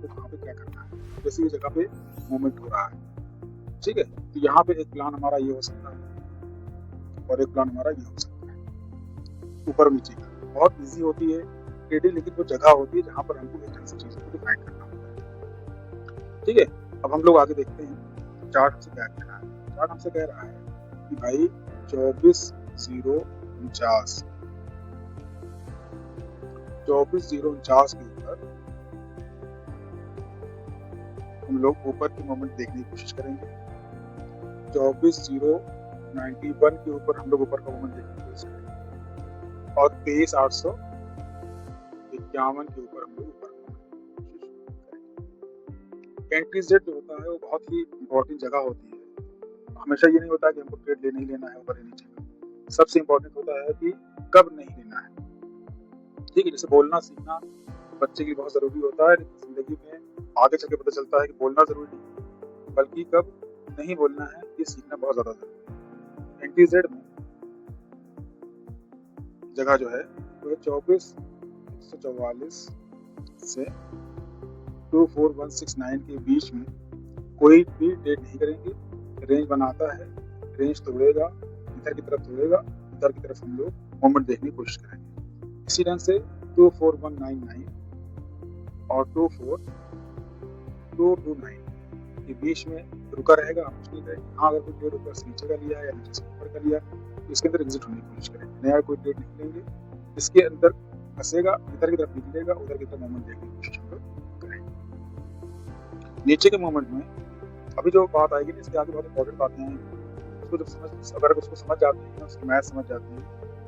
हमको कहाँ पे क्या करना है, जैसे ये जगह पे मूवमेंट हो रहा है, ठीक है। तो यहाँ पे एक प्लान हमारा ये हो सकता है और एक प्लान हमारा ये हो सकता है, ऊपर नीचे का। बहुत ईजी होती है ट्रेडिंग, लेकिन वो जगह होती है जहाँ पर हमको इस ढंग से चीज़ों को डिफाइन करना होता है, ठीक है। अब हम लोग आगे देखते हैं चार्ट हमसे क्या कह रहा है। चार्ट हमसे कह रहा है कि भाई 24,049 24,049 के ऊपर हम लोग ऊपर की मूवमेंट देखने की कोशिश करेंगे। 24,091 के ऊपर हम लोग ऊपर का मूवमेंट देखने की कोशिश करेंगे और 23,851 के ऊपर हम लोग ऊपर का मूवमेंट देखने की कोशिश करेंगे। एंट्री जेड जो होता है वो बहुत ही इंपॉर्टेंट जगह होती है। हमेशा ये नहीं होता कि हमको ट्रेड लेना ही लेना है ऊपर या नीचे का। सबसे इंपॉर्टेंट होता है कि कब नहीं लेना है, ठीक है। जैसे बोलना सीखना बच्चे के लिए बहुत जरूरी होता है, लेकिन जिंदगी में आगे चल के पता चलता है कि बोलना जरूरी नहीं, बल्कि कब नहीं बोलना है ये सीखना बहुत ज्यादा जरूरी है। एंटी जेड में जगह जो है वो है 24,144 से 24,169 के बीच में कोई भी ट्रेड नहीं करेंगे। रेंज बनाता है, रेंज तोड़ेगा, इधर की तरफ तोड़ेगा, इधर की तरफ हम लोग मूवमेंट देखने की कोशिश करेंगे। इसी ढंग से 24,199 और 24,229 के बीच में रुका रहेगा, हम कुछ नहीं करेंगे। हाँ, अगर कोई ट्रेड ऊपर से नीचे का लिया है या नीचे से ऊपर का लिया तो इसके अंदर एग्जिट होने की कोशिश करेंगे। नया कोई ट्रेड नहीं लेंगे, इसके अंदर फंसेगा, इधर की तरफ निकलेगा, उधर की तरफ मूवमेंट देखने की कोशिश हम लोग करेंगे। नीचे के मूवमेंट में अभी जो बात आएगी, इसके आगे बहुत इंपॉर्टेंट बातें हैं। उसको जब अगर उसको समझ जाते हैं, उसकी मैथ समझ जाते हैं,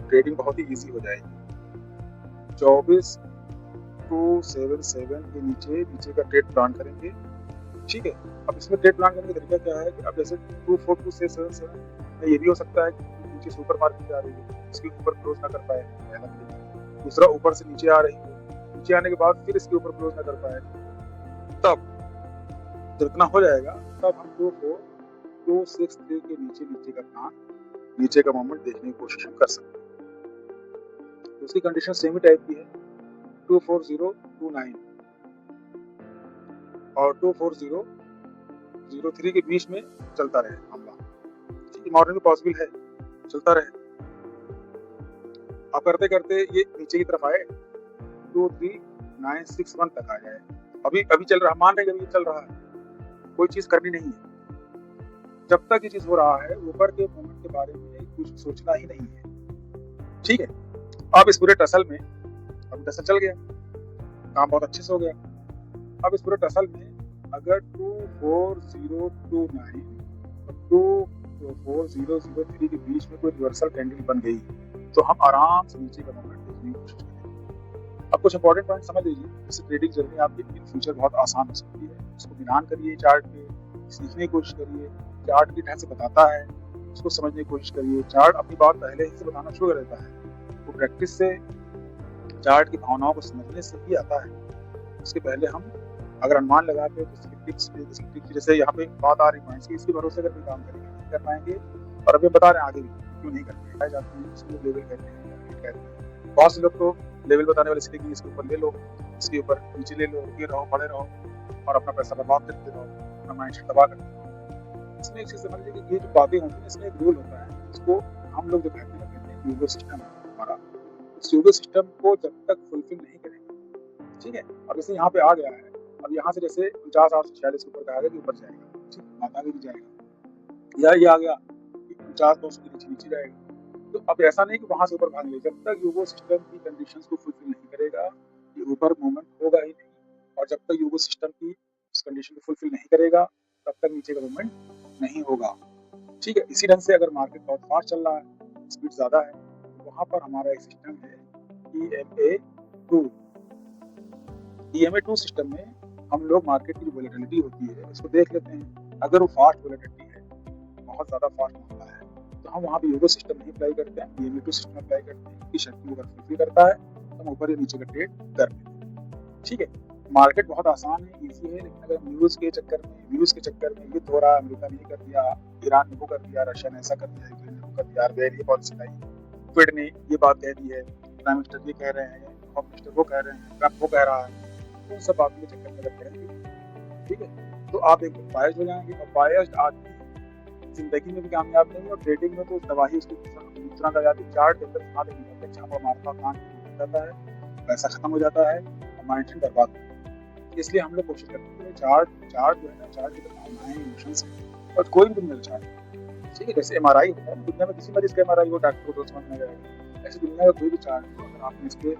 ट्रेडिंग बहुत ही ईजी हो जाएगी। 24,277 के नीचे का ट्रेड प्लान करेंगे, ठीक है। अब इसमें ट्रेड प्लान करने का तरीका क्या है कि अब जैसे 24,277 में ये भी हो सकता है कि नीचे से ऊपर मार्केट आ रही है, इसके ऊपर क्लोज ना कर पाए, पहला तरीका। दूसरा, ऊपर से नीचे आ रही है, नीचे आने के बाद फिर इसके ऊपर क्लोज ना कर पाए, तब जब इतना हो जाएगा तब हम 24,263 के नीचे का प्लान, नीचे का मूवमेंट देखने की कोशिश हम कर सकते हैं। तो उसकी कंडीशन सेम ही टाइप की है, 24,029 और 24,003 के बीच में चलता रहे मामला, मॉर्निंग में पॉसिबल है, चलता रहे। अब करते करते ये नीचे की तरफ आए, 23,961 तक आ जाए। अभी चल रहा, मान रहे अभी चल रहा है, कोई चीज करनी नहीं है। जब तक ये चीज हो रहा है, ऊपर के मूवमेंट के बारे में कुछ सोचना ही नहीं है, ठीक है। अब इस पूरे टसल में, अब टसल चल गया, काम बहुत अच्छे से हो गया। अब इस पूरे टसल में अगर 24,029 और 24,003 के बीच में कोई रिवर्सल कैंडल बन गई तो हम आराम से नीचे का मूवमेंट देखने की कोशिश करेंगे। अब कुछ इंपॉर्टेंट पॉइंट समझ लीजिए, इससे ट्रेडिंग जर्नी आपकी इन फ्यूचर बहुत आसान हो सकती है। इसको ध्यान करिए, चार्ट पे सीखने की कोशिश करिए, चार्ट की ढंग से बताता है, उसको समझने की कोशिश करिए। चार्ट अपनी बात पहले ही से बताना शुरू कर देता है, वो प्रैक्टिस से चार्ट की भावनाओं को समझने से ही आता है। उसके पहले हम अगर अनुमान लगा के टिप्स जैसे यहाँ पे बात आ रही पॉइंट्स की, इसके भरोसे अगर कोई काम करेंगे नहीं कर पाएंगे। और अभी बता रहे हैं आगे भी क्यों नहीं करते जाते हैं, इसको लेवल कहते हैं। बहुत से लोग तो लेवल बताने वाले इसलिए कि इसके ऊपर ले लो, इसके ऊपर नीचे ले लो, रुके रहो, पड़े रहो और अपना पैसा बर्बाद करते रहो, अपना माइंडसेट तबाह करते रहो। इसमें एक चीज समझ लीजिए कि ये जो बातें होती है, इसमें एक रूल होता है, इसको हम लोग जो कहते हैं यूगो सिस्टम हमारा। इस यूगो सिस्टम को जब तक फुलफिल नहीं करेंगे, ठीक है। अब जैसे यहाँ पे आ गया है, अब यहाँ से जैसे 49,846 के ऊपर का आगे ऊपर जाएगा, ठीक, आगे भी जाएगा, या ये आ गया 49,200 के नीचे जाएगा। तो अब ऐसा नहीं कि वहां से ऊपर भाग ले, जब तक यूगो सिस्टम की कंडीशंस को फुलफिल नहीं करेगा ये ऊपर मूवमेंट होगा ही नहीं। और जब तक यूगो सिस्टम की इस कंडीशन को फुलफिल नहीं करेगा तब तक नीचे का मूवमेंट नहीं होगा, ठीक है। इसी ढंग से अगर मार्केट बहुत फास्ट चल रहा है, स्पीड ज्यादा है, तो वहां पर हमारा एक सिस्टम है EMA2। EMA2 सिस्टम में हम लोग मार्केट की जो वोलेटिलिटी होती है उसको देख लेते हैं। अगर वो फास्ट वोलेटिलिटी है, बहुत ज्यादा फास्ट होता है, तो हम वहाँ पे यूगो सिस्टम नहीं अप्लाई करते हैं, EMA2 सिस्टम अप्लाई करते हैं। कि शर्त को अगर फुलफिल करता है तो हम ऊपर या नीचे का ट्रेड कर लेते हैं, ठीक है। मार्केट बहुत आसान है, इजी है, लेकिन अगर न्यूज के चक्कर में युद्ध हो रहा है, अमेरिका ने कर दिया, ईरान ने वो कर दिया, रशिया ने ऐसा कर दिया, यूक्रेन ने वो कर दिया, RBI ने पॉलिसी लाई, फेड ने ये बात कह दी है, प्राइम मिनिस्टर ये कह रहे हैं, होम मिनिस्टर वो कह रहे हैं, ट्रम्प वो कह रहा है, उन सब बातों के चक्कर में अगर पड़ेंगे, ठीक है, तो आप एक बायस्ड हो जाएंगे, और बायस्ड आदमी जिंदगी में भी कामयाब नहीं, और ट्रेडिंग में तो दवा ही उसकी दूसरा का जाती चार्ट पेपर दिखा देंगे, छापा मारता कान हो जाता है, पैसा खत्म हो जाता है और माइंड बर्बाद हो जाता है। इसलिए हम लोग कोशिश करते हैं चार्ट चार्ट जो है ना, चार्ट की भावनाएं, इमोशंस हैं, और कोई भी दुनिया का चार्ट, ठीक है, जैसे एमआरआई होता है, दुनिया में किसी मरीज का एमआरआई हो, डॉक्टर को तो समझ में जाएगा, ऐसे दुनिया का कोई भी चार्ट हो, अगर आपने इसके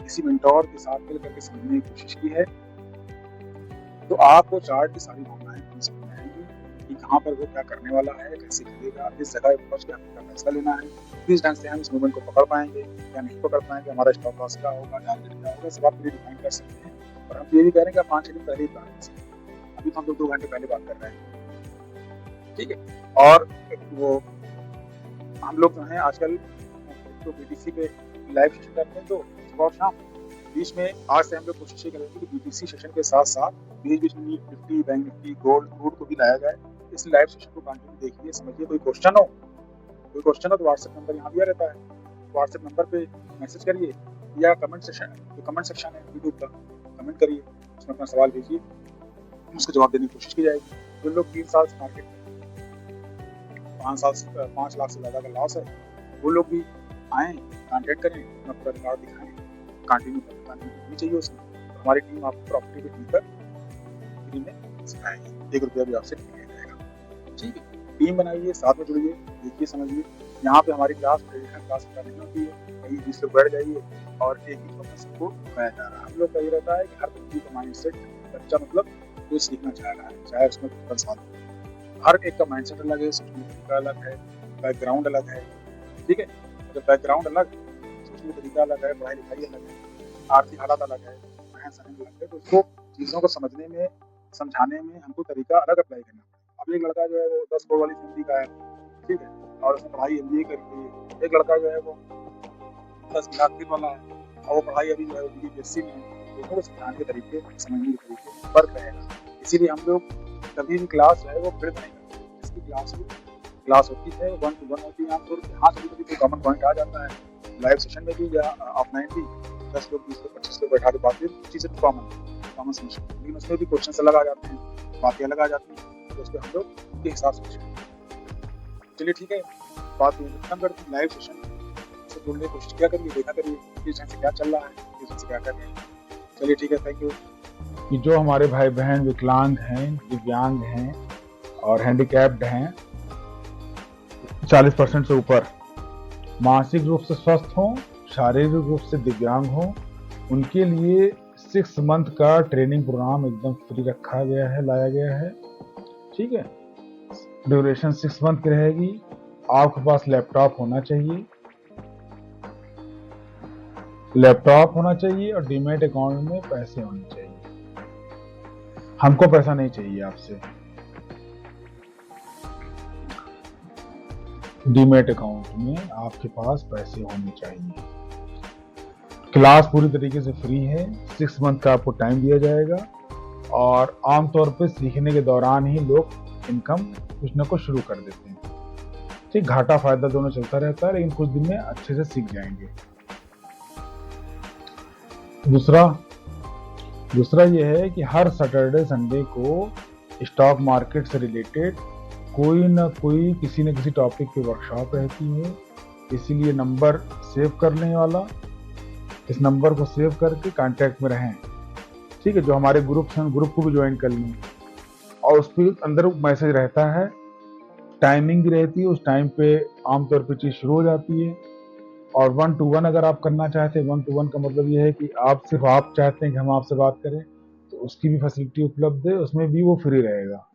किसी मेंटोर के साथ मिल करके समझने की कोशिश की है, तो आपको चार्ट की सारी भावनाएं समझ में आएंगी कि कहाँ पर वो क्या करने वाला है, कैसे करेगा, किस जगह पहुंच के हमें फैसला लेना है, किस ढंग से हम इस मूवमेंट को पकड़ पाएंगे या नहीं पकड़ पाएंगे, हमारा स्टॉप लॉस क्या होगा, टारगेट क्या होगा, सब आप डिफाइन कर सकते हैं। और हम ये भी कह रहे हैं कि आप 5-6 दिन पहले ही प्लान कर सकते हैं, अभी तो हम लोग 2 घंटे पहले बात कर रहे हैं, ठीक है। और वो हम लोग जो है आजकल तो बीटीसी पे लाइव सेशन करते हैं, तो सुबह और शाम बीच में आज से हम लोग कोशिश ये करेंगे कि बीटीसी सेशन के साथ साथ बीच बीच में Nifty, bank Nifty, gold, crude को भी लाया जाए। इस लाइव सेशन को कंटिन्यू देखिए, समझिए। कोई क्वेश्चन हो तो व्हाट्सएप नंबर यहाँ दिया रहता है, व्हाट्सएप नंबर पे मैसेज करिए, या कमेंट सेक्शन है यूट्यूब का, कमेंट करिए, उसमें अपना सवाल भेजिए, उसका जवाब देने की कोशिश की जाएगी। जो लोग 3 साल से मार्केट में 5 लाख से ज़्यादा का लॉस है, वो लोग भी आएँ, कॉन्टेक्ट करें, अपना पूरा रिकॉर्ड दिखाएँ, कंटिन्यू करनी चाहिए उसमें। हमारी टीम आपको प्रॉपर्टी पे टीकर फ्री में सिखाएगी, 1 रुपया भी आपसे नहीं लिया जाएगा, ठीक है। टीम बनाइए, साथ में जुड़िए, देखिए, समझिए। यहाँ पे हमारी क्लास ट्रेडिशनल क्लास नहीं होती है, कहीं 20 लोग बैठ जाइए और एक ही टॉपिक सबको सिखाया जा रहा है। हम लोग का ये रहता है कि हर बच्चे का माइंड सेट, बच्चा मतलब जो सीखना चाह रहा है, चाहे उसमें 10 साल, हर एक का माइंड सेट अलग है, सोचने का तरीका अलग है, बैकग्राउंड अलग है, ठीक है। जब बैकग्राउंड अलग, सोचने का तरीका अलग है, पढ़ाई लिखाई अलग है, आर्थिक हालात अलग है, रहन सहन अलग है, तो उसको चीज़ों को समझने में, समझाने में हमको तरीका अलग अप्लाई करना पड़ेगा। अब एक लड़का जो है वो 10 करोड़ वाली फैमिली का है, ठीक है, और उसने पढ़ाई MBA करी है। एक लड़का जो है वो 10 लाख वाला है और वो पढ़ाई अभी जो है BSc में है। दोनों को समझाने के तरीके, समझने के तरीके फर्क रहेगा। इसीलिए हम लोग कभी भी क्लास जो है वो फिर नहीं करते, जिसकी क्लास होती है 1 to 1 होती है आमतौर पर। हाँ, कभी कोई कॉमन पॉइंट आ जाता है लाइव सेशन में भी या ऑफलाइन भी, 10 लोग, 20 लोग, 25 लोग बैठा के बात करें, चीज़ें कॉमन समझ, लेकिन उसमें भी क्वेश्चन अलग आ जाते हैं, बातें अलग आ जाती हैं, तो उस पर हम लोग उनके हिसाब से। चलिए ठीक है, बात खत्म करते हैं। लाइव सेशन से जुड़ने की कोशिश किया करिए, देखा करिए किस ढंग से क्या चल रहा है, किस ढंग से क्या कर रहे हैं। चलिए ठीक है, थैंक यू। कि जो हमारे भाई बहन विकलांग हैं, दिव्यांग हैं और हैंडीकैप्ड हैं, 40% से ऊपर, मानसिक रूप से स्वस्थ हों, शारीरिक रूप से दिव्यांग हों, उनके लिए 6 मंथ का ट्रेनिंग प्रोग्राम एकदम फ्री रखा गया है, लाया गया है, ठीक है। ड्यूरेशन 6 मंथ की रहेगी। आपके पास लैपटॉप होना चाहिए, और डीमैट अकाउंट में पैसे होने चाहिए। हमको पैसा नहीं चाहिए आपसे, डीमैट अकाउंट में आपके पास पैसे होने चाहिए। क्लास पूरी तरीके से फ्री है, 6 मंथ का आपको टाइम दिया जाएगा, और आमतौर पे सीखने के दौरान ही लोग इनकम कुछ ना कुछ शुरू कर देते हैं, ठीक। घाटा फायदा दोनों चलता रहता है, लेकिन कुछ दिन में अच्छे से सीख जाएंगे। दूसरा ये है कि हर सैटरडे संडे को स्टॉक मार्केट से रिलेटेड कोई ना कोई किसी न किसी टॉपिक पे वर्कशॉप रहती है। इसीलिए नंबर सेव कर लेने वाला, इस नंबर को सेव करके कांटेक्ट में रहें, ठीक है। जो हमारे ग्रुप्स हैं, ग्रुप को भी ज्वाइन कर लें, और उस पर अंदर मैसेज रहता है, टाइमिंग भी रहती है, उस टाइम पे आमतौर पे चीज़ शुरू हो जाती है। और 1 to 1 अगर आप करना चाहते हैं, 1 to 1 का मतलब ये है कि आप सिर्फ आप चाहते हैं कि हम आपसे बात करें, तो उसकी भी फैसिलिटी उपलब्ध है, उसमें भी वो फ्री रहेगा,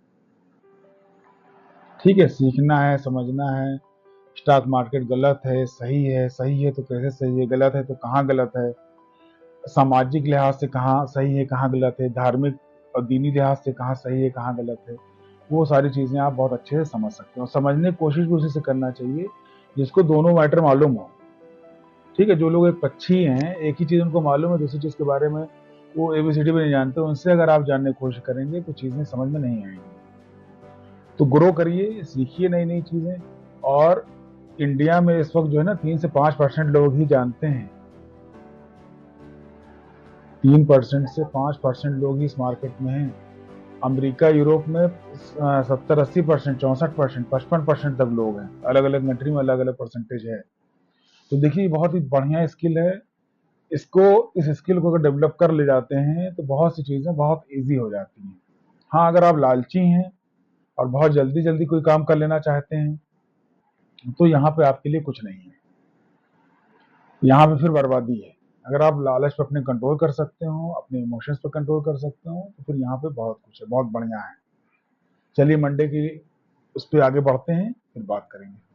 ठीक है। सीखना है, समझना है, स्टॉक मार्केट गलत है, सही है तो कैसे सही है, गलत है तो कहाँ गलत है, सामाजिक लिहाज से कहाँ सही है, कहाँ गलत है, धार्मिक और दीनी लिहाज से कहाँ सही है, कहाँ गलत है, वो सारी चीज़ें आप बहुत अच्छे से समझ सकते हो। समझने की कोशिश भी उसी से करना चाहिए जिसको दोनों मैटर मालूम हो, ठीक है। जो लोग एक पक्षी हैं, एक ही चीज़ उनको मालूम है, दूसरी चीज़ के बारे में वो ABCD भी नहीं जानते, उनसे अगर आप जानने की कोशिश करेंगे तो चीज़ें समझ में नहीं आएंगी। तो ग्रो करिए, सीखिए नई नई चीज़ें। और इंडिया में इस वक्त जो है ना, 3 से 5% लोग ही जानते हैं, 3% से 5% लोग ही इस मार्केट में हैं। अमेरिका, यूरोप में 70-80%, 64%, 55% तक लोग हैं। अलग अलग कंट्री में अलग अलग परसेंटेज है। तो देखिए बहुत ही बढ़िया स्किल है। इस स्किल को अगर डेवलप कर ले जाते हैं तो बहुत सी चीज़ें बहुत ईजी हो जाती हैं। हाँ, अगर आप लालची हैं और बहुत जल्दी जल्दी कोई काम कर लेना चाहते हैं तो यहाँ पे आपके लिए कुछ नहीं है, यहाँ पे फिर बर्बादी है। अगर आप लालच पे अपने कंट्रोल कर सकते हो, अपने इमोशंस पे कंट्रोल कर सकते हो, तो फिर यहाँ पे बहुत कुछ है, बहुत बढ़िया है। चलिए मंडे की उस पर आगे बढ़ते हैं, फिर बात करेंगे।